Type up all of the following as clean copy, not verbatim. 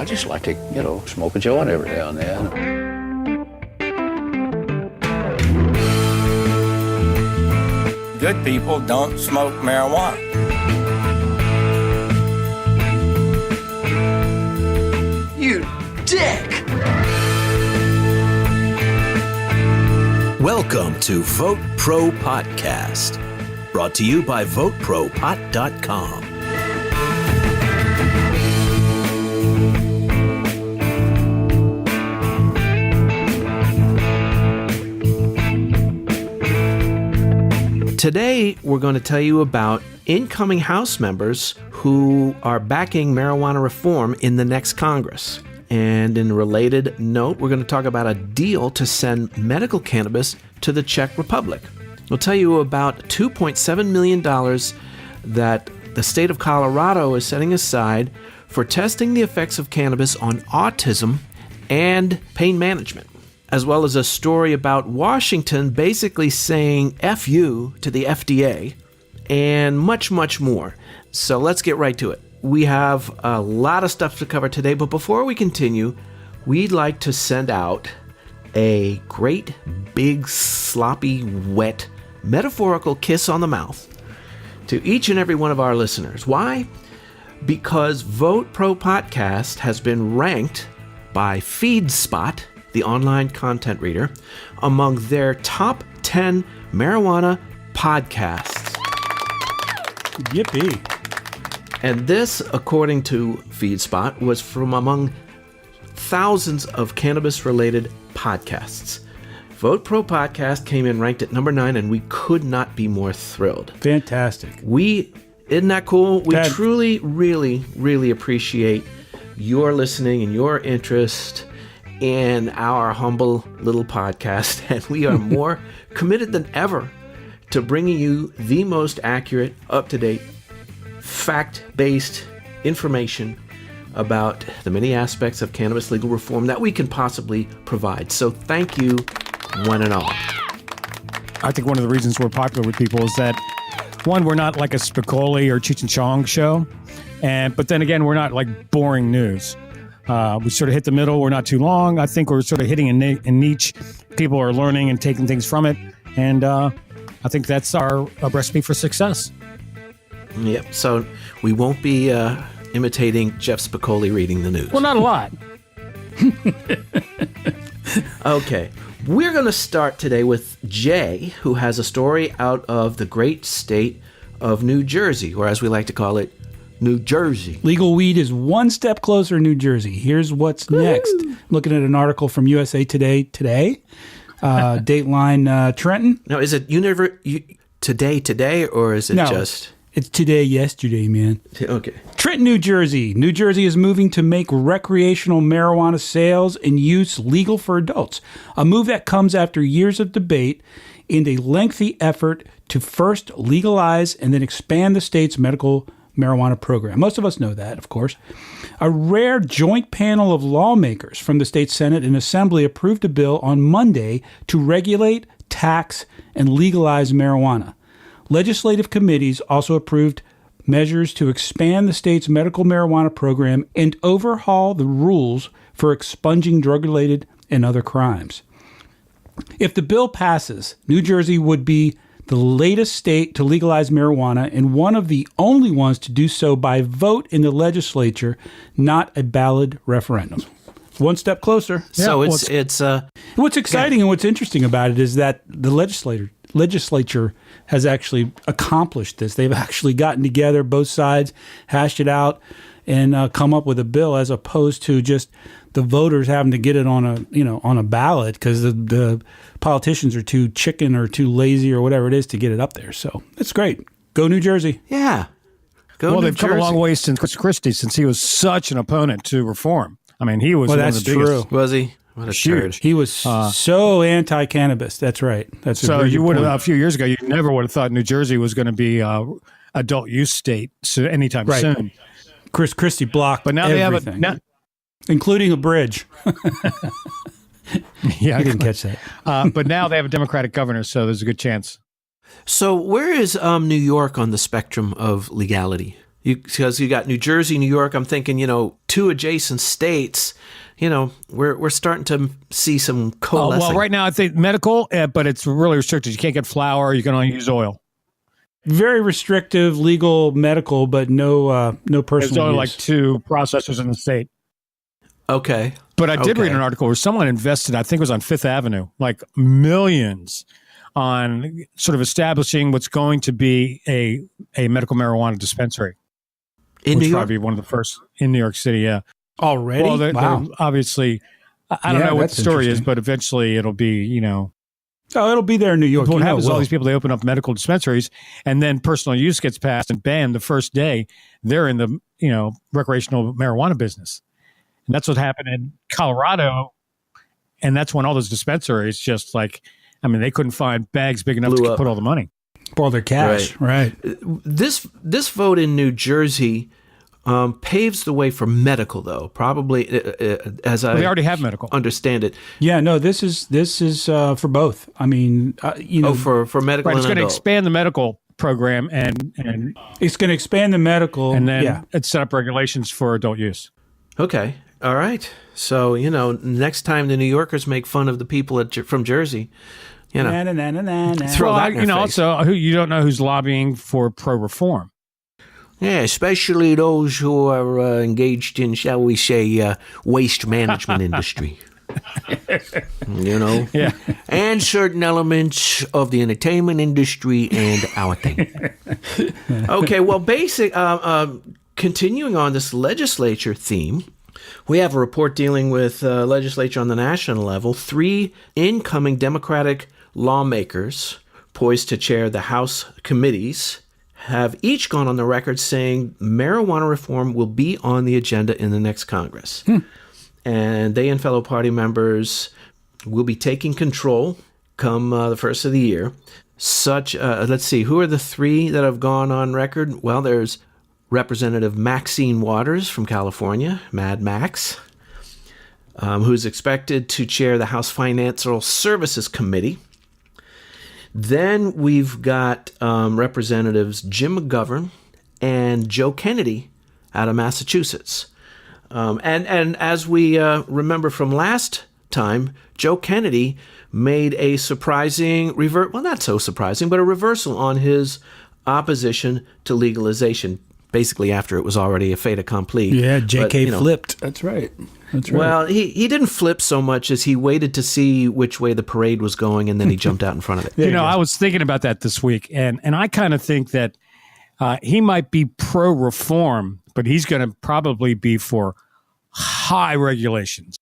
I just like to, smoke a joint every now and then. Good people don't smoke marijuana. You dick! Welcome to VoteProPot-Cast, brought to you by VoteProPot.com. Today, we're going to tell you about incoming House members who are backing marijuana reform in the next Congress. And in a related note, we're going to talk about a deal to send medical cannabis to the Czech Republic. We'll tell you about $2.7 million that the state of Colorado is setting aside for testing the effects of cannabis on autism and pain management, as well as a story about Washington basically saying F you to the FDA, and much, much more. So let's get right to it. We have a lot of stuff to cover today, but before we continue, we'd like to send out a great, big, sloppy, wet, metaphorical kiss on the mouth to each and every one of our listeners. Why? Because VoteProPot-Cast has been ranked by FeedSpot, the online content reader, among their top 10 marijuana podcasts. Yippee. And this, according to FeedSpot, was from among thousands of cannabis-related podcasts. VoteProPot-Cast came in ranked at number 9, and we could not be more thrilled. Fantastic. Isn't that cool? We truly, really, really appreciate your listening and your interest in our humble little podcast, and we are more committed than ever to bringing you the most accurate, up-to-date, fact-based information about the many aspects of cannabis legal reform that we can possibly provide. So thank you, one and all. I think one of the reasons we're popular with people is that, one, we're not like a Spicoli or Cheech and Chong show, but then again, we're not like boring news. We sort of hit the middle. We're not too long. I think we're sort of hitting a niche. People are learning and taking things from it. And I think that's our recipe for success. Yep. So we won't be imitating Jeff Spicoli reading the news. Well, not a lot. Okay. We're going to start today with Jay, who has a story out of the great state of New Jersey, or as we like to call it, New Jersey. Legal weed is one step closer in New Jersey. Here's what's next. Looking at an article from USA Today today. Dateline Trenton. Now, is it today, or is it just... It's today, yesterday, man. Okay. Trenton, New Jersey. New Jersey is moving to make recreational marijuana sales and use legal for adults. A move that comes after years of debate and a lengthy effort to first legalize and then expand the state's medical marijuana program. Most of us know that, of course. A rare joint panel of lawmakers from the state Senate and Assembly approved a bill on Monday to regulate, tax, and legalize marijuana. Legislative committees also approved measures to expand the state's medical marijuana program and overhaul the rules for expunging drug-related and other crimes. If the bill passes, New Jersey would be the latest state to legalize marijuana and one of the only ones to do so by vote in the legislature, not a ballot referendum. One step closer. Yeah, so what's exciting and what's interesting about it is that the legislature has actually accomplished this. They've actually gotten together, both sides, hashed it out, and come up with a bill, as opposed to just the voters having to get it on a ballot because the politicians are too chicken or too lazy or whatever it is to get it up there. So it's great. Go New Jersey. Yeah. They've come a long way since Chris Christie, since he was such an opponent to reform. I mean, he was one of the biggest. True. Was he? What a turd. He was so anti-cannabis. That's right. That's so you would have, a few years ago, you never would have thought New Jersey was going to be adult use state anytime soon. Chris Christie blocked but now everything, they have including a bridge. Yeah, I didn't catch that. But now they have a Democratic governor, so there's a good chance. So where is New York on the spectrum of legality? Because you got New Jersey, New York. I'm thinking, two adjacent states. We're starting to see some coalescing. Well, right now I think medical, but it's really restricted. You can't get flour. You can only use oil. Very restrictive, legal, medical, but no personal There's only use. like 2 processors in the state. Okay. But I did read an article where someone invested, I think it was on Fifth Avenue, like millions on sort of establishing what's going to be a medical marijuana dispensary. In New York? Probably one of the first in New York City, yeah. Already? Well, they're obviously, I don't know what that's the story is, interesting. but eventually it'll be, Oh, it'll be there in New York. what happens is all will. these people, they open up medical dispensaries, and then personal use gets passed, and bam, the first day, they're in the, recreational marijuana business. And that's what happened in Colorado. And that's when all those dispensaries just they couldn't find bags big enough Blew to up. put all the money. For all their cash. Right. This vote in New Jersey paves the way for medical, though. Probably, as I They already have medical. understand it. Yeah, no, this is for both. I mean, For medical Right, it's and going to adult. expand the medical program and it's going to expand the medical. then it's set up regulations for adult use. Okay. All right. So, next time the New Yorkers make fun of the people from Jersey, Na, na, na, na, na, na. Throw that in their face. also you don't know who's lobbying for pro-reform. Yeah, especially those who are engaged in, shall we say, waste management industry. Yeah. And certain elements of the entertainment industry and our thing. Okay, well, continuing on this legislature theme, we have a report dealing with legislature on the national level. 3 incoming Democratic lawmakers poised to chair the House committees have each gone on the record saying marijuana reform will be on the agenda in the next Congress. And they and fellow party members will be taking control come the first of the year. Let's see, who are the 3 that have gone on record? Well, there's Representative Maxine Waters from California, Mad Max, who's expected to chair the House Financial Services Committee. Then we've got Representatives Jim McGovern and Joe Kennedy out of Massachusetts. And as we remember from last time, Joe Kennedy made a surprising not so surprising, but a reversal on his opposition to legalization, basically after it was already a fait accompli. Yeah, JK But, flipped. That's right. Well, he didn't flip so much as he waited to see which way the parade was going, and then he jumped out in front of it. I was thinking about that this week, and I kind of think that he might be pro-reform, but he's going to probably be for high regulations.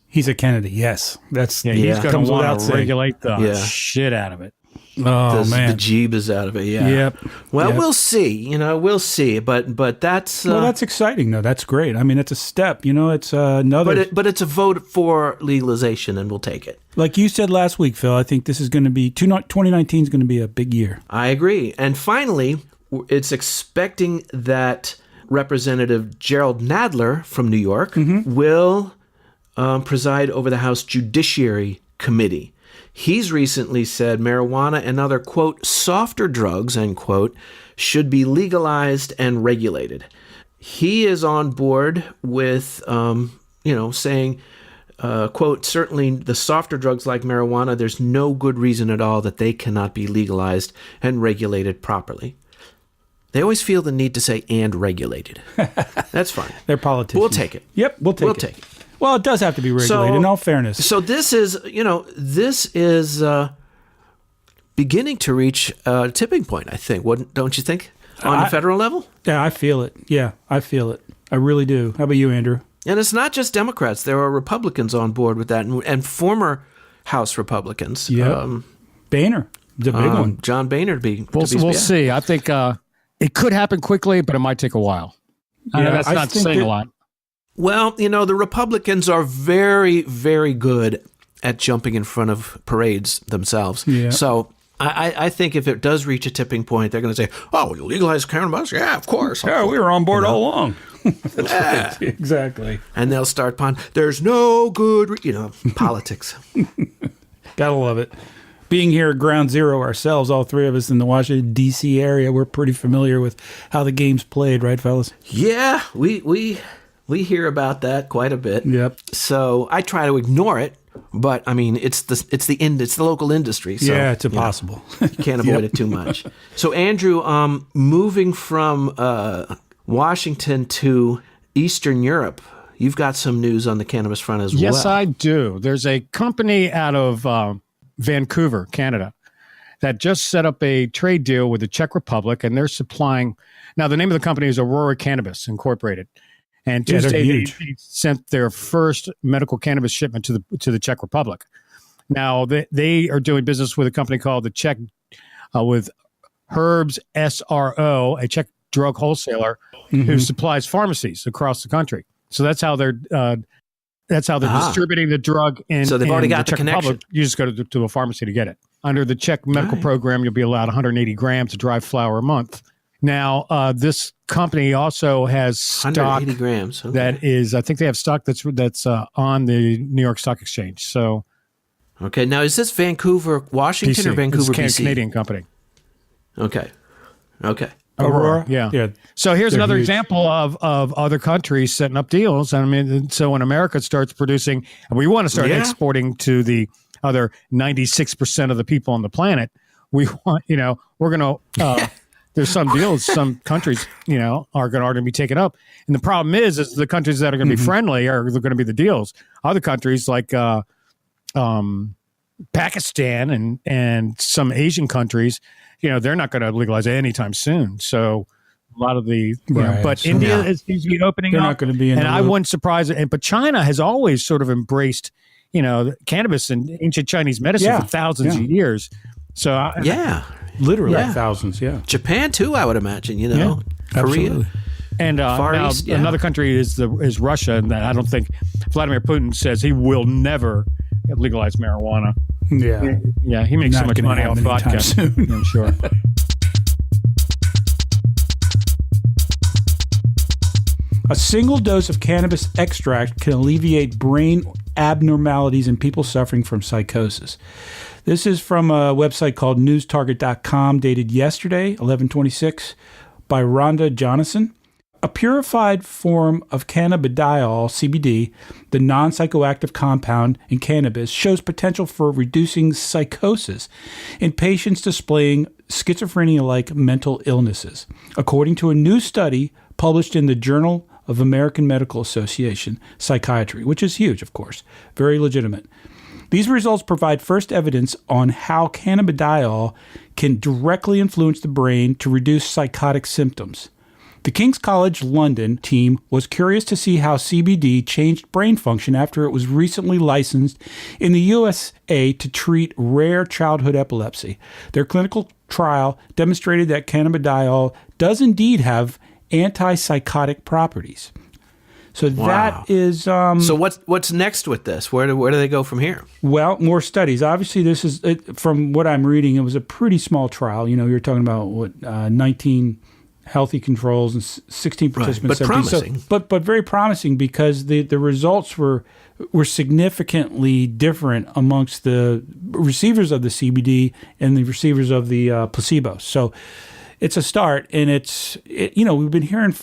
He's a Kennedy, yes. He's going to want to regulate the Yeah. shit out of it. Oh, The man. jeebus out of it, yeah. Yep. Well, Yep. we'll see. We'll see. But that's Well, that's exciting, though. That's great. I mean, it's a step. It's another. but it's a vote for legalization, and we'll take it. Like you said last week, Phil, I think this is going to be 2019 is going to be a big year. I agree. And finally, it's expecting that Representative Gerald Nadler from New York will preside over the House Judiciary Committee. He's recently said marijuana and other, quote, softer drugs, end quote, should be legalized and regulated. He is on board with, saying, quote, certainly the softer drugs like marijuana, there's no good reason at all that they cannot be legalized and regulated properly. They always feel the need to say and regulated. That's fine. They're politicians. We'll take it. Yep, we'll take it. Well, it does have to be regulated, in all fairness. So this is beginning to reach a tipping point, I think. Don't you think? On the federal level? Yeah, I feel it. Yeah, I feel it. I really do. How about you, Andrew? And it's not just Democrats. There are Republicans on board with that, and former House Republicans. Yeah. Boehner, the big one. John Boehner to be. We'll see. I think it could happen quickly, but it might take a while. Yeah, That's I not think saying that- a lot. Well, the Republicans are very, very good at jumping in front of parades themselves. Yeah. So I think if it does reach a tipping point, they're going to say, "Oh, you legalize cannabis? Yeah, of course. Yeah, we were on board all along. Yeah." Exactly. And they'll start there's no good, politics. Gotta love it. being here at Ground Zero ourselves, all three of us in the Washington, D.C. area, we're pretty familiar with how the game's played, right, fellas? Yeah, we hear about that quite a bit. Yep. So I try to ignore it, but I mean, it's the local industry. So, yeah, it's impossible. You can't avoid it too much. So Andrew, moving from Washington to Eastern Europe, you've got some news on the cannabis front as well. Yes, I do. There's a company out of Vancouver, Canada, that just set up a trade deal with the Czech Republic, and they're supplying. Now, the name of the company is Aurora Cannabis Incorporated, and Tuesday they sent their first medical cannabis shipment to the Czech Republic. Now, they are doing business with a company called the Czech with Herbs SRO, a Czech drug wholesaler who supplies pharmacies across the country. So that's how they're distributing the drug in. So they've already got the Czech connection. Republic. You just go to a pharmacy to get it. Under the Czech medical program, you'll be allowed 180 grams of dry flower a month. Now, this company also has stock 180 grams. Okay. that is, I think they have stock that's on the New York Stock Exchange. So, okay, now is this Vancouver, Washington, BC. or Vancouver, It's a BC? Canadian company. Okay. Aurora, yeah. So here's another huge. example of other countries setting up deals. I mean, so when America starts producing, and we want to start exporting to the other 96% of the people on the planet, we want, we're going to, there's some deals, some countries, are going to be taken up. And the problem is the countries that are going to be friendly are going to be the deals. Other countries like Pakistan and some Asian countries, they're not going to legalize it anytime soon. So a lot of the, but So India seems to be opening they're up. not going to be in and the I loop. wouldn't surprise it. But China has always sort of embraced, cannabis and ancient Chinese medicine for thousands of years. So Literally thousands, Japan too, I would imagine. Korea. absolutely. And Far now East, another country is Russia, and I don't think Vladimir Putin says he will never legalize marijuana. Yeah. He makes so Not much gonna money off happen anytime vodka. soon. I'm sure. A single dose of cannabis extract can alleviate brain abnormalities in people suffering from psychosis. This is from a website called newstarget.com, dated yesterday, 11/26, by Rhonda Jonasson. A purified form of cannabidiol, CBD, the non-psychoactive compound in cannabis, shows potential for reducing psychosis in patients displaying schizophrenia-like mental illnesses, according to a new study published in the Journal of American Medical Association Psychiatry, which is huge, of course, very legitimate. These results provide first evidence on how cannabidiol can directly influence the brain to reduce psychotic symptoms. The King's College London team was curious to see how CBD changed brain function after it was recently licensed in the USA to treat rare childhood epilepsy. Their clinical trial demonstrated that cannabidiol does indeed have antipsychotic properties. So that is... so what's next with this? Where do they go from here? Well, more studies. Obviously, this is, from what I'm reading, it was a pretty small trial. You're talking about, 19 healthy controls and 16 participants. But promising. But very promising, because the results were significantly different amongst the receivers of the CBD and the receivers of the placebo. So it's a start, and we've been hearing,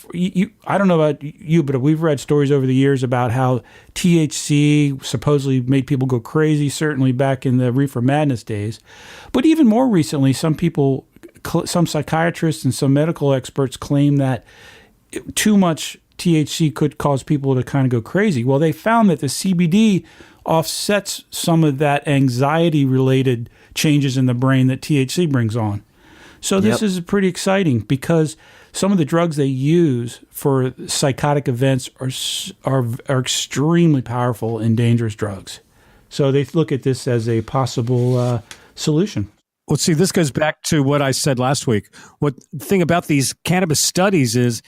I don't know about you, but we've read stories over the years about how THC supposedly made people go crazy, certainly back in the Reefer Madness days. But even more recently, some psychiatrists and some medical experts claim that too much THC could cause people to kind of go crazy. Well, they found that the CBD offsets some of that anxiety-related changes in the brain that THC brings on. So this is pretty exciting, because some of the drugs they use for psychotic events are extremely powerful and dangerous drugs. So they look at this as a possible solution. Well, see, this goes back to what I said last week. The thing about these cannabis studies is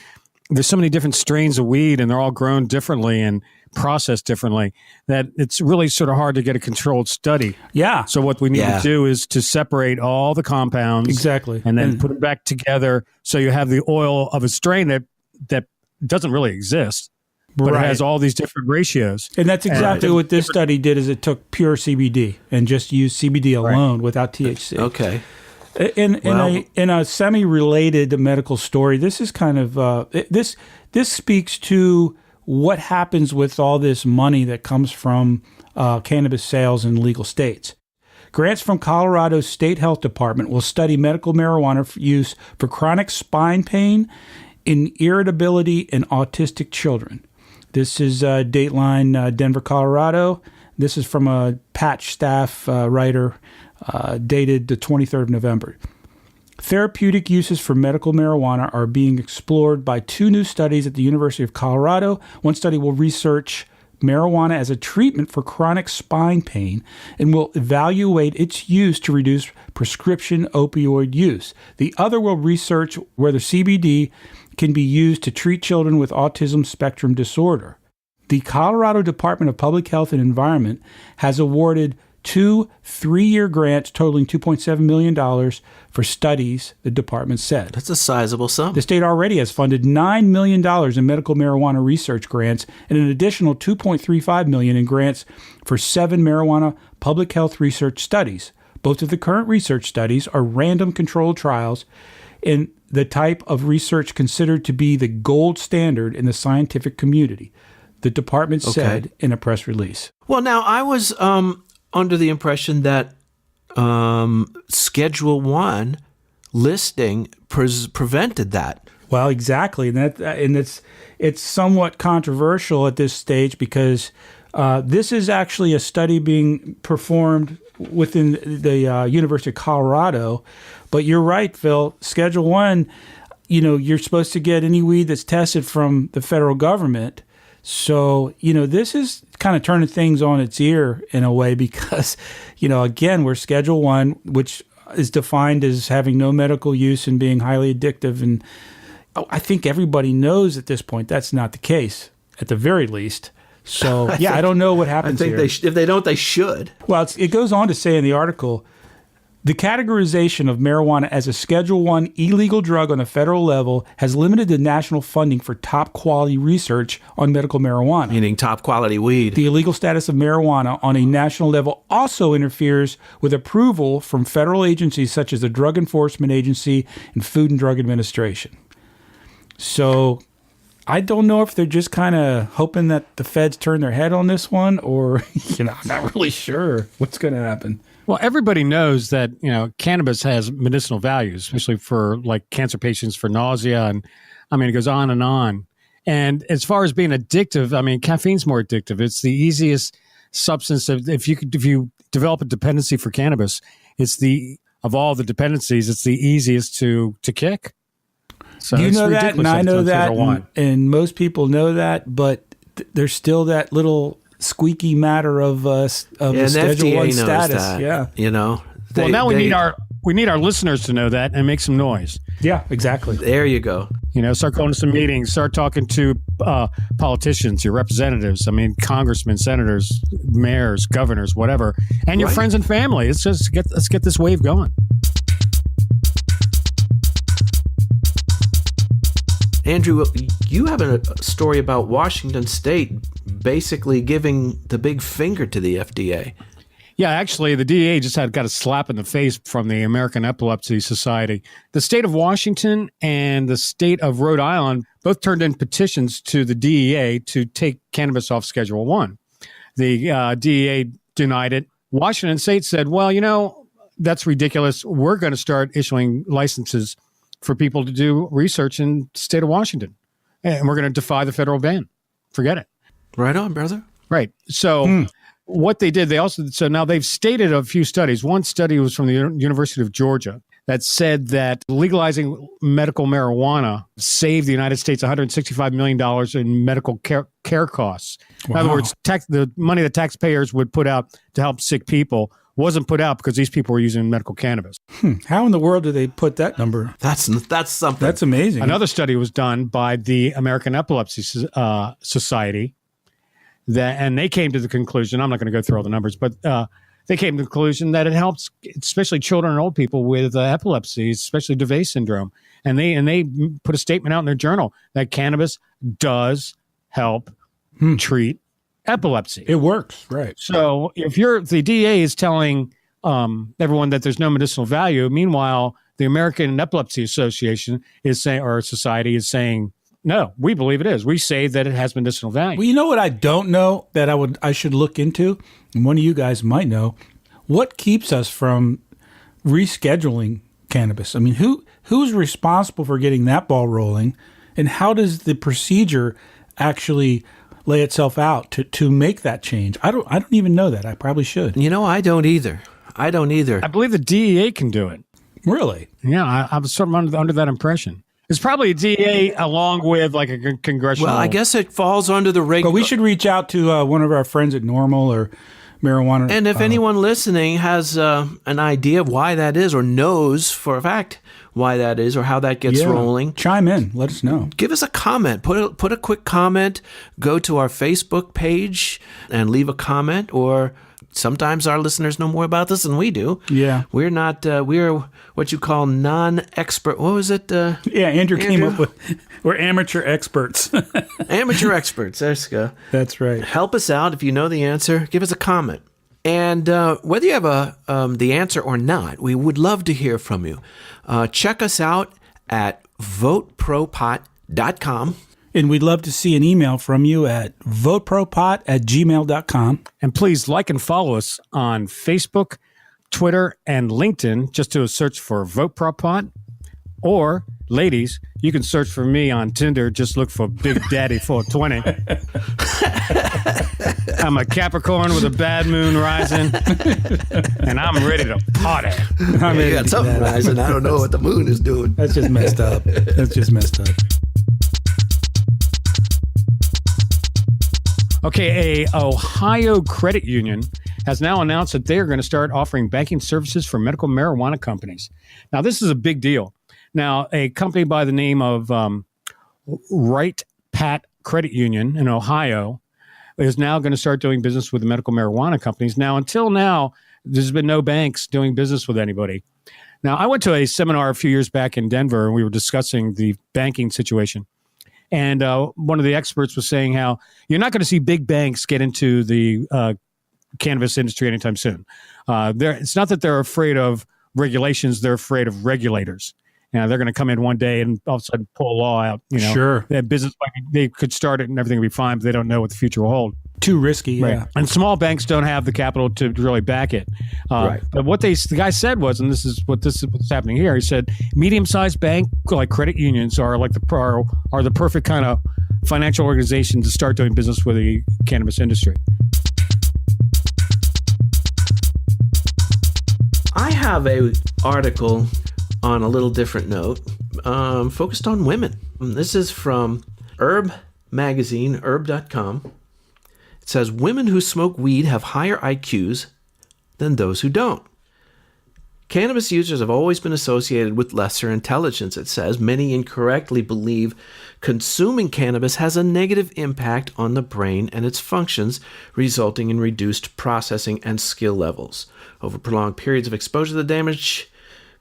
there's so many different strains of weed, and they're all grown differently and processed differently, that it's really sort of hard to get a controlled study. Yeah. So what we need to do is to separate all the compounds. Exactly. And then put them back together, so you have the oil of a strain that doesn't really exist. but Right. it has all these different ratios. And that's exactly what this study did. Is it took pure CBD and just used CBD alone without THC. Okay. In a semi-related medical story, this is kind of this speaks to what happens with all this money that comes from cannabis sales in legal states. Grants from Colorado's State Health Department will study medical marijuana use for chronic spine pain in irritability in autistic children. This is Dateline Denver, Colorado. This is from a Patch staff writer dated the 23rd of November. Therapeutic uses for medical marijuana are being explored by two new studies at the University of Colorado. One study will research marijuana as a treatment for chronic spine pain and will evaluate its use to reduce prescription opioid use. The other will research whether CBD can be used to treat children with autism spectrum disorder. The Colorado Department of Public Health and Environment has awarded 2 3-year grants totaling $2.7 million for studies, the department said. That's a sizable sum. The state already has funded $9 million in medical marijuana research grants and an additional $2.35 million in grants for 7 marijuana public health research studies. Both of the current research studies are random controlled trials in the type of research considered to be the gold standard in the scientific community, the department said in a press release. Well, now I was under the impression that Schedule 1 listing prevented that. Well, exactly, and it's somewhat controversial at this stage because this is actually a study being performed within the University of Colorado. But you're right, Phil. Schedule 1, you're supposed to get any weed that's tested from the federal government. So, this is kind of turning things on its ear in a way because, again, we're Schedule 1, which is defined as having no medical use and being highly addictive. And I think everybody knows at this point that's not the case, at the very least. So, I don't know what happens here. If they don't, they should. Well, it goes on to say in the article, the categorization of marijuana as a Schedule 1 illegal drug on a federal level has limited the national funding for top-quality research on medical marijuana. Meaning top-quality weed. The illegal status of marijuana on a national level also interferes with approval from federal agencies such as the Drug Enforcement Agency and Food and Drug Administration. So I don't know if they're just kind of hoping that the feds turn their head on this one or, I'm not really sure what's going to happen. Well, everybody knows that, cannabis has medicinal values, especially for like cancer patients for nausea. And it goes on and on. And as far as being addictive, caffeine's more addictive. It's the easiest substance. If you develop a dependency for cannabis, of all the dependencies, it's the easiest to kick. So you know that, and I know that, and most people know that, but there's still that little squeaky matter of the Schedule 1 status. That, Well, now we need our listeners to know that and make some noise. Yeah, exactly. There you go. Start going to some meetings, start talking to politicians, your representatives, congressmen, senators, mayors, governors, whatever, and your friends and family. Let's get this wave going. Andrew, you have a story about Washington State basically giving the big finger to the FDA. Yeah, actually, the DEA just got a slap in the face from the American Epilepsy Society. The state of Washington and the state of Rhode Island both turned in petitions to the DEA to take cannabis off Schedule 1. The DEA denied it. Washington State said, well, that's ridiculous. We're going to start issuing licenses for people to do research in the state of Washington. And we're going to defy the federal ban. Forget it. Right on, brother. Right. So what they did, so now they've stated a few studies. One study was from the University of Georgia that said that legalizing medical marijuana saved the United States $165 million in medical care costs. Wow. In other words, the money that taxpayers would put out to help sick people wasn't put out because these people were using medical cannabis. How in the world do they put that number? That's something. That's amazing. Another study was done by the American Epilepsy Society, and they came to the conclusion, I'm not going to go through all the numbers, but they came to the conclusion that it helps, especially children and old people with epilepsy, especially Dravet syndrome. And they put a statement out in their journal that cannabis does help treat epilepsy. It works, right? So if the DEA is telling everyone that there's no medicinal value, meanwhile, the American Epilepsy Association is saying, or society is saying, no, we believe it is. We say that it has medicinal value. Well, you know what I don't know that I should look into, and one of you guys might know. What keeps us from rescheduling cannabis? I mean, who's responsible for getting that ball rolling, and how does the procedure actually lay itself out to make that change? I don't even know that. I probably should. You know, I don't either. I believe the DEA can do it. Really? Yeah, I was sort of under that impression. It's probably a DEA along with like a congressional. Well, I guess it falls under the But we should reach out to one of our friends at Normal or Marijuana. And if anyone listening has an idea of why that is, or knows for a fact why that is, or how that gets rolling, chime in. Let us know. Give us a comment. Put a quick comment. Go to our Facebook page and leave a comment. Or sometimes our listeners know more about this than we do. Yeah, we're not. We're what you call non-expert. What was it? Yeah, Andrew came up with. We're amateur experts. Amateur experts. There you go. That's right. Help us out if you know the answer. Give us a comment. And whether you have the answer or not, we would love to hear from you. Check us out at VoteProPot.com. And we'd love to see an email from you at VoteProPot@gmail.com. And please like and follow us on Facebook, Twitter, and LinkedIn. Just do a search for VoteProPot. Or, ladies, you can search for me on Tinder. Just look for Big Daddy 420. I'm a Capricorn with a bad moon rising, and I'm ready to party. You got something rising. I don't know what the moon is doing. That's just messed up. Okay, a Ohio credit union has now announced that they are going to start offering banking services for medical marijuana companies. Now, this is a big deal. Now, a company by the name of Right Pat Credit Union in Ohio is now going to start doing business with the medical marijuana companies. Now, until now, there's been no banks doing business with anybody. Now, I went to a seminar a few years back in Denver, and we were discussing the banking situation. And one of the experts was saying how you're not going to see big banks get into the cannabis industry anytime soon. It's not that they're afraid of regulations; they're afraid of regulators. They're going to come in one day and all of a sudden pull a law out. Sure, their business, they could start it and everything will be fine, but they don't know what the future will hold. Too risky, yeah. Right. And small banks don't have the capital to really back it. Right. But what the guy said was, and this is what's happening here. He said medium-sized bank like credit unions are like the perfect kind of financial organization to start doing business with the cannabis industry. I have a article on a little different note, focused on women. This is from Herb magazine, herb.com. It says, women who smoke weed have higher IQs than those who don't. Cannabis users have always been associated with lesser intelligence, it says. Many incorrectly believe consuming cannabis has a negative impact on the brain and its functions, resulting in reduced processing and skill levels. Over prolonged periods of exposure, the damage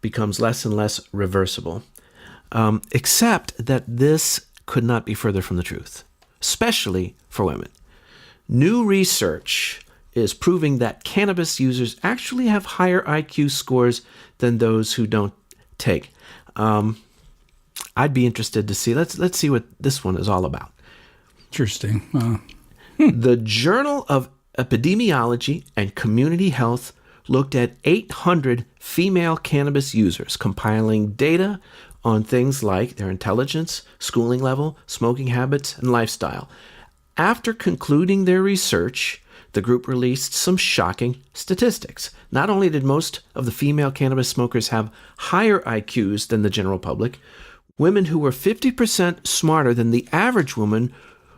becomes less and less reversible. Except that this could not be further from the truth, especially for women. New research is proving that cannabis users actually have higher IQ scores than those who don't take. I'd be interested to see. Let's see what this one is all about. Interesting. The Journal of Epidemiology and Community Health looked at 800 female cannabis users, compiling data on things like their intelligence, schooling level, smoking habits, and lifestyle. After concluding their research, the group released some shocking statistics. Not only did most of the female cannabis smokers have higher IQs than the general public, women who were 50% smarter than the average woman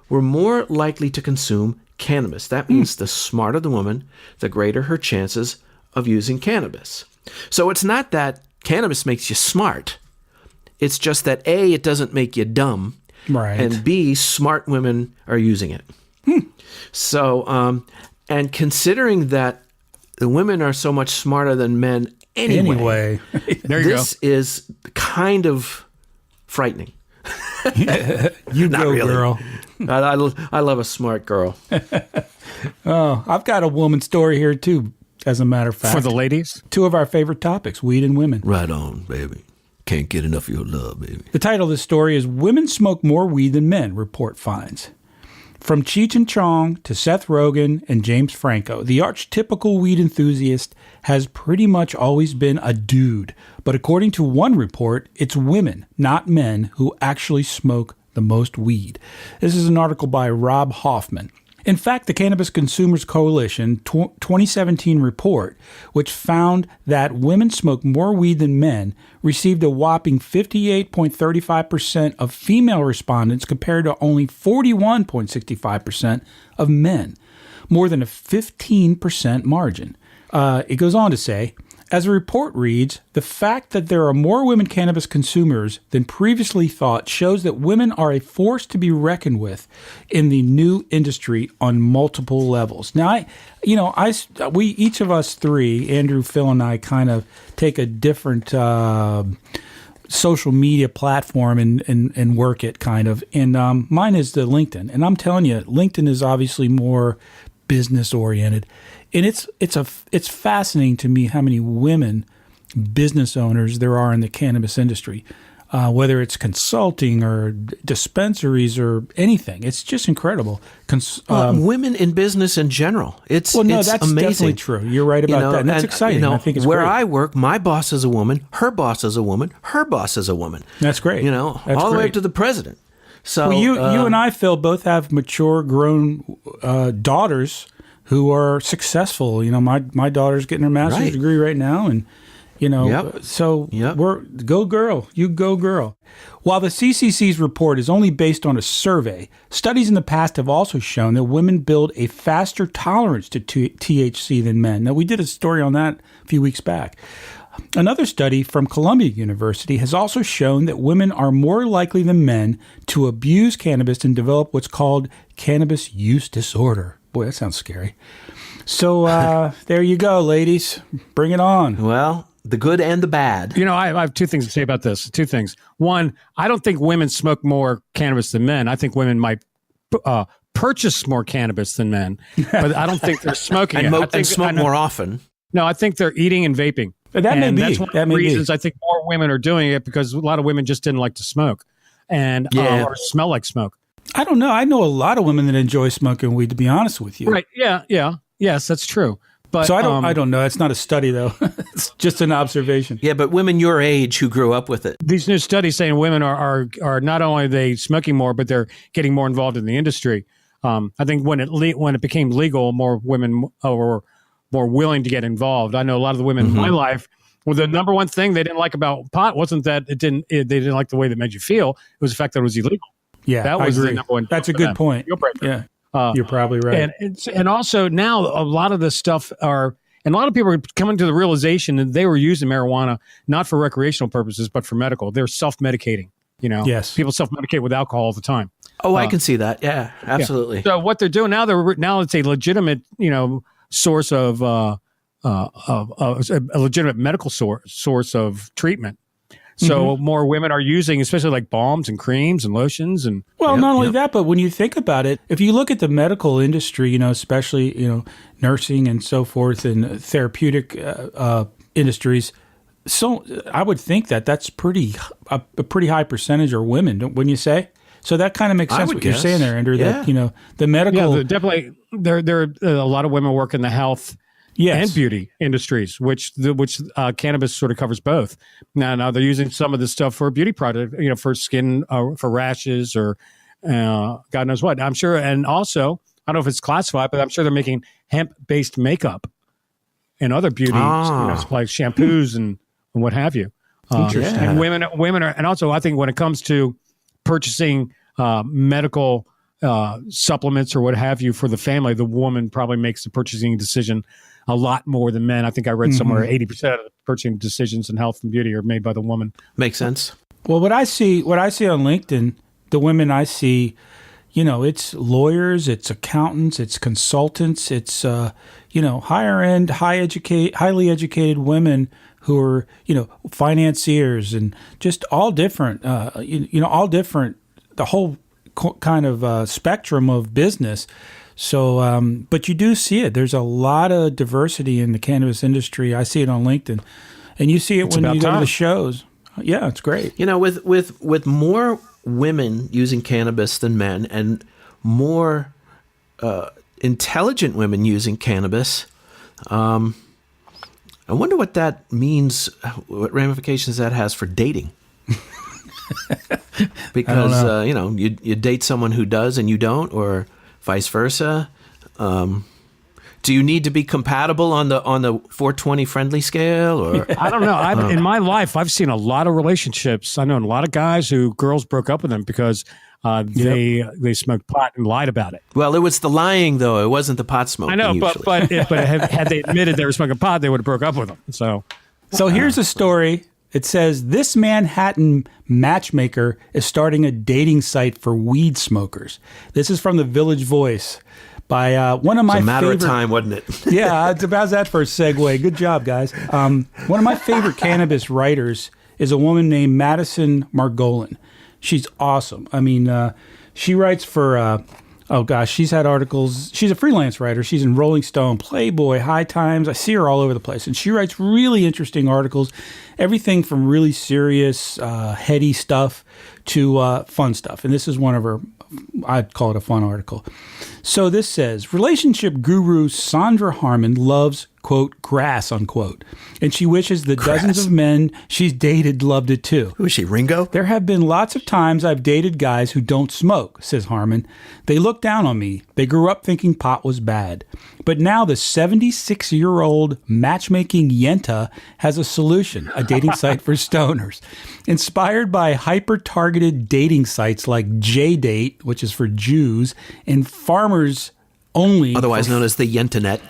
were more likely to consume cannabis. That means the smarter the woman, the greater her chances of using cannabis. So it's not that cannabis makes you smart. It's just that A, it doesn't make you dumb. Right. And B, smart women are using it. So, and considering that the women are so much smarter than men anyway, there you this is kind of frightening. You Not go, really. girl. I love a smart girl. Oh, I've got a woman story here too, as a matter of fact. For the ladies? Two of our favorite topics, weed and women. Right on, baby. Can't get enough of your love, baby. The title of the story is Women Smoke More Weed Than Men, Report Finds. From Cheech and Chong to Seth Rogen and James Franco, the archetypical weed enthusiast has pretty much always been a dude. But according to one report, it's women, not men, who actually smoke the most weed. This is an article by Rob Hoffman. In fact, the Cannabis Consumers Coalition 2017 report, which found that women smoke more weed than men, received a whopping 58.35% of female respondents compared to only 41.65% of men, more than a 15% margin. It goes on to say, as the report reads, the fact that there are more women cannabis consumers than previously thought shows that women are a force to be reckoned with in the new industry on multiple levels. Now, we each of us three, Andrew, Phil, and I, kind of take a different social media platform and work it kind of. And mine is the LinkedIn. And I'm telling you, LinkedIn is obviously more business oriented. And it's fascinating to me how many women business owners there are in the cannabis industry, whether it's consulting or dispensaries or anything. It's just incredible. Women in business in general. It's that's amazing. Definitely true. You're right about that. And that's exciting. I think it's where great. I work, my boss is a woman, her boss is a woman, her boss is a woman. That's great. All That's the way great. up to the president. So Well, you and I, Phil, both have mature, grown daughters who are successful. My daughter's getting her master's Right. degree right now, and we're go girl. You go girl. While the CCC's report is only based on a survey, studies in the past have also shown that women build a faster tolerance to THC than men. Now, we did a story on that a few weeks back. Another study from Columbia University has also shown that women are more likely than men to abuse cannabis and develop what's called cannabis use disorder. Boy, that sounds scary. So there you go, ladies. Bring it on. well, the good and the bad. I have two things to say about this. Two things. One, I don't think women smoke more cannabis than men. I think women might purchase more cannabis than men, but I don't think they're smoking it. I think, smoke more often. No, I think they're eating and vaping. That may be. That's one of the reasons I think more women are doing it, because a lot of women just didn't like to smoke and or smell like smoke. I don't know. I know a lot of women that enjoy smoking weed, to be honest with you. Right. Yeah. Yes, that's true. But So I don't know. It's not a study, though. It's just an observation. Yeah, but women your age who grew up with it. these new studies saying women are not only they smoking more, but they're getting more involved in the industry. I think when it became legal, more women were more willing to get involved. I know a lot of the women in my life. Well, the number one thing they didn't like about pot wasn't that they didn't like the way that made you feel. It was the fact that it was illegal. Yeah, That was the number one. That's a good point. Yeah, you're probably right. And also now a lot of this stuff and a lot of people are coming to the realization that they were using marijuana not for recreational purposes, but for medical. They're self-medicating. Yes. People self-medicate with alcohol all the time. Oh, I can see that. Yeah, absolutely. So what they're doing now, it's a legitimate, source of a legitimate medical source of treatment. So more women are using, especially like balms and creams and lotions and. Well, not only that, but when you think about it, if you look at the medical industry, especially nursing and so forth, and therapeutic industries, so I would think that's a pretty high percentage are women, wouldn't you say? So that kind of makes sense what you're saying there, Andrew. Yeah. That the medical, definitely there are a lot of women work in the health. yes, and beauty industries, which cannabis sort of covers both. Now they're using some of this stuff for a beauty product, for skin, for rashes, or God knows what. I'm sure, and also I don't know if it's classified, but I'm sure they're making hemp-based makeup and other beauty, like shampoos and what have you. Interesting. And women are, and also I think when it comes to purchasing medical supplements or what have you for the family, the woman probably makes the purchasing decision a lot more than men. I think I read somewhere 80% of the purchasing decisions in health and beauty are made by the woman. Makes sense. Well, what I see on LinkedIn, the women I see, it's lawyers, it's accountants, it's consultants, it's higher end, highly educated women who are financiers and just all different, all different. The whole kind of spectrum of business. So, but you do see it. There's a lot of diversity in the cannabis industry. I see it on LinkedIn, and you see it when you go to the shows. Yeah, it's great. You know, with more women using cannabis than men, and more intelligent women using cannabis, I wonder what that means, what ramifications that has for dating. Because, you date someone who does and you don't, or vice versa. Do you need to be compatible on the 420 friendly scale? Or I don't know. In my life, I've seen a lot of relationships. I know a lot of guys who girls broke up with them because they smoked pot and lied about it. Well, it was the lying, though. It wasn't the pot smoking. I know, usually. but had they admitted they were smoking pot, they would have broke up with them. So here's a story. It says, this Manhattan matchmaker is starting a dating site for weed smokers. This is from the Village Voice by one of my favorite... It's a matter of time, wasn't it? Yeah, how's that for a segue? Good job, guys. One of my favorite cannabis writers is a woman named Madison Margolin. She's awesome. I mean, she writes for... she's had articles. She's a freelance writer. She's in Rolling Stone, Playboy, High Times. I see her all over the place. And she writes really interesting articles, everything from really serious, heady stuff to fun stuff. And this is one of her, I'd call it a fun article. So this says, relationship guru Sandra Harmon loves, quote, grass, unquote. And she wishes the dozens of men she's dated loved it too. Who is she, Ringo? There have been lots of times I've dated guys who don't smoke, says Harmon. They look down on me. They grew up thinking pot was bad. But now the 76-year-old matchmaking Yenta has a solution, a dating site for stoners. Inspired by hyper-targeted dating sites like JDate, which is for Jews, and Farmers Only, otherwise known as the Yentanet.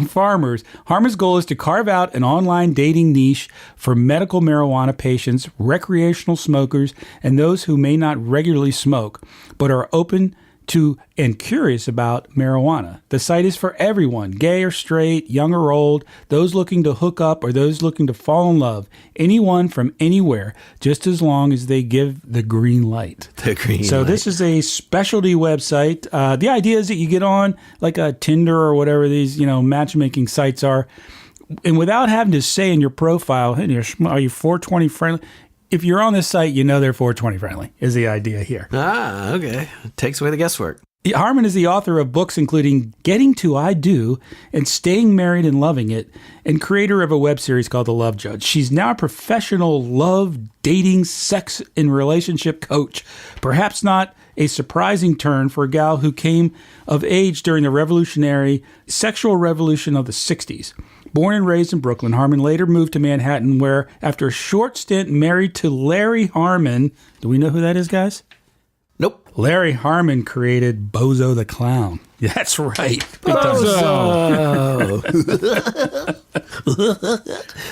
Farmers. Harmon's goal is to carve out an online dating niche for medical marijuana patients, recreational smokers, and those who may not regularly smoke, but are open to and curious about marijuana. The site is for everyone, gay or straight, young or old, those looking to hook up or those looking to fall in love, anyone from anywhere, just as long as they give the green light. The green light. So this is a specialty website. The idea is that you get on like a Tinder or whatever these, matchmaking sites are, and without having to say in your profile, hey, are you 420 friendly? If you're on this site, they're 420 friendly, is the idea here. Ah, okay. Takes away the guesswork. Harmon is the author of books including Getting to I Do and Staying Married and Loving It, and creator of a web series called The Love Judge. She's now a professional love, dating, sex, and relationship coach. Perhaps not a surprising turn for a gal who came of age during the revolutionary sexual revolution of the 60s. Born and raised in Brooklyn, Harmon later moved to Manhattan, where, after a short stint married to Larry Harmon, do we know who that is, guys? Nope. Larry Harmon created Bozo the Clown. That's right. Bozo.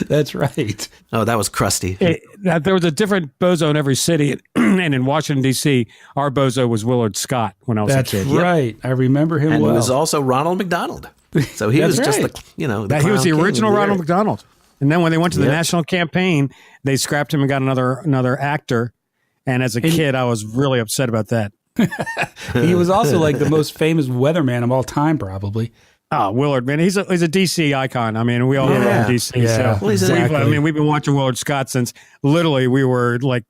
That's right. Oh, that was crusty. There was a different Bozo in every city, and in Washington, D.C., our Bozo was Willard Scott when I was a kid. That's right. I remember him and well. he was also Ronald McDonald. So he was just the he was the original Ronald McDonald. And then when they went to the national campaign, they scrapped him and got another actor. And as a kid, I was really upset about that. He was also like the most famous weatherman of all time, probably. Oh, Willard, man, he's a DC icon. I mean, we all know him in DC. Yeah, so exactly. We've been watching Willard Scott since literally we were like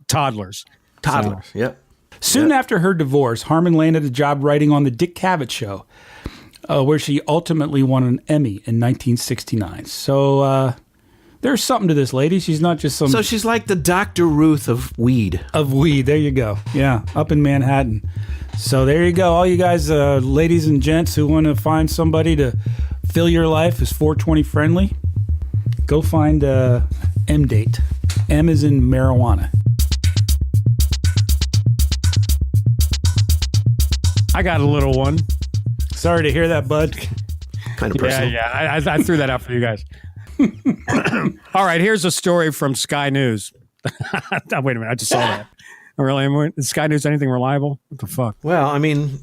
toddlers. Yep. Soon after her divorce, Harmon landed a job writing on the Dick Cavett Show, where she ultimately won an Emmy in 1969. So there's something to this lady. She's not just some... So she's like the Dr. Ruth of weed. Of weed. There you go. Yeah, up in Manhattan. So there you go. All you guys, ladies and gents who want to find somebody to fill your life as 420 friendly, go find M-Date. M is in marijuana. I got a little one. Sorry to hear that, bud. Kind of personal. Yeah. I threw that out for you guys. All right, here's a story from Sky News. Wait a minute, I just saw that. Oh, really? Is Sky News anything reliable? What the fuck? Well, I mean,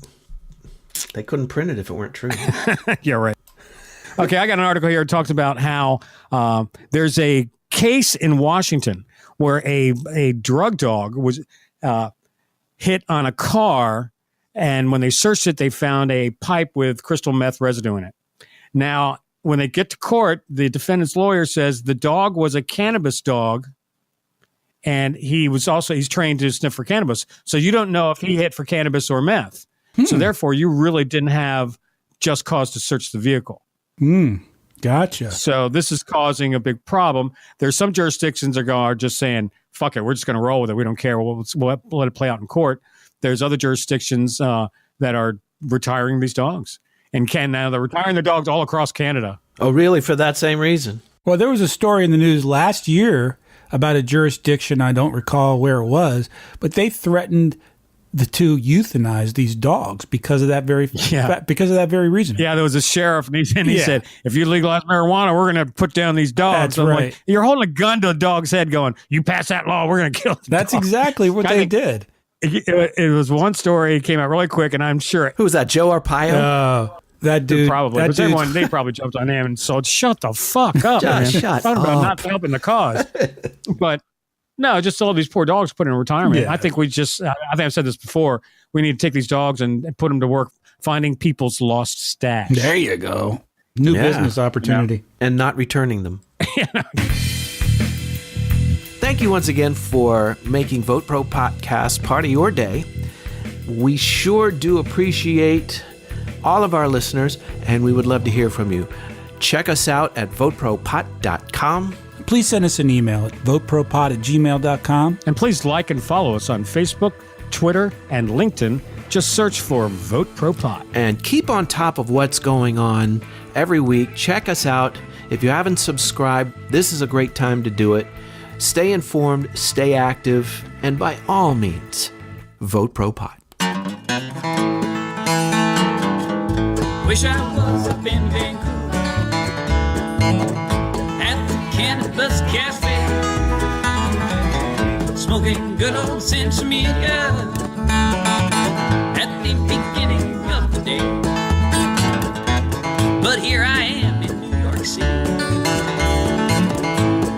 they couldn't print it if it weren't true. Yeah, right. Okay, I got an article here that talks about how there's a case in Washington where a drug dog was... hit on a car, and when they searched it, they found a pipe with crystal meth residue in it. Now, when they get to court, the defendant's lawyer says the dog was a cannabis dog, and he's trained to sniff for cannabis. So you don't know if he hit for cannabis or meth. So therefore, you really didn't have just cause to search the vehicle. Gotcha. So this is causing a big problem. There's some jurisdictions that are just saying, fuck it, we're just going to roll with it. We don't care. We'll let it play out in court. There's other jurisdictions that are retiring these dogs. And now they're retiring their dogs all across Canada. Oh, really? For that same reason? Well, there was a story in the news last year about a jurisdiction, I don't recall where it was, but they threatened to euthanize these dogs because of that very reason. Yeah, there was a sheriff, and he said, if you legalize marijuana, we're going to put down these dogs. That's right. Like, you're holding a gun to a dog's head going, you pass that law, we're going to kill the That's dog. exactly what they did. It was one story. It came out really quick, and I'm sure. Who was that, Joe Arpaio? That dude. Probably. That But everyone, they probably jumped on him and said, shut the fuck up, man. Shut Talking about up. not helping the cause. But no, just all these poor dogs put in retirement. Yeah. I think I think I've said this before. We need to take these dogs and put them to work finding people's lost stash. There you go. New business opportunity. And not returning them. Thank you once again for making Vote Pro Podcast part of your day. We sure do appreciate all of our listeners, and we would love to hear from you. Check us out at VoteProPot.com. Please send us an email at VoteProPot@gmail.com. And please like and follow us on Facebook, Twitter, and LinkedIn. Just search for Vote Pro Pot. And keep on top of what's going on every week. Check us out. If you haven't subscribed, this is a great time to do it. Stay informed, stay active, and by all means, vote Pro Pot. Wish I was up in Vancouver at the Cannabis Cafe, smoking good old Sensimilla at the beginning of the day. But here I am in New York City,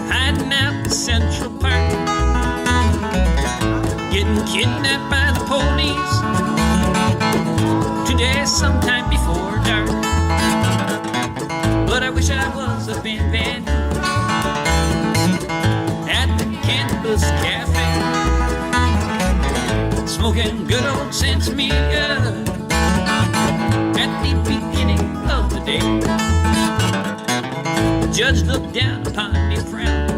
hiding out in Central Park, getting kidnapped by the police today sometime before dark. But I wish I was up in Vancouver at the Cannabis Cafe, smoking good old Sensimilla at the beginning of the day. The judge looked down upon me, frowned.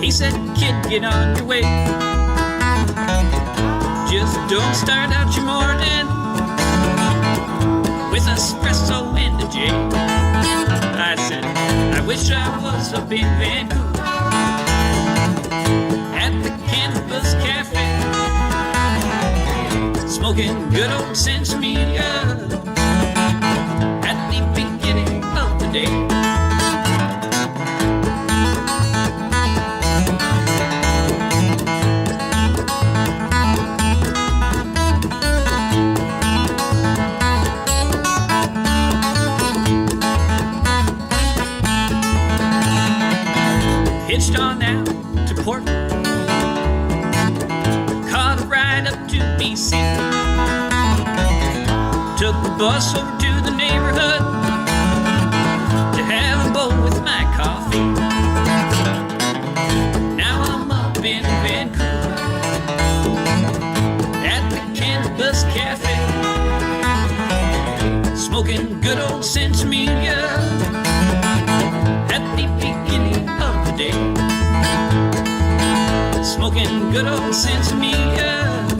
He said, kid, get on your way. Just don't start out your morning with espresso and a J. I said, I wish I was up in Vancouver at the Cannabis Cafe, smoking good old Sensimilla at the beginning of the day. Hitched on out to Portland, caught a ride up to BC, took the bus over to the neighborhood to have a bowl with my coffee. Now I'm up in Vancouver at the Cannabis Cafe, smoking good old Sensimilla at the beginning of the day. Smoking good old Sensimilla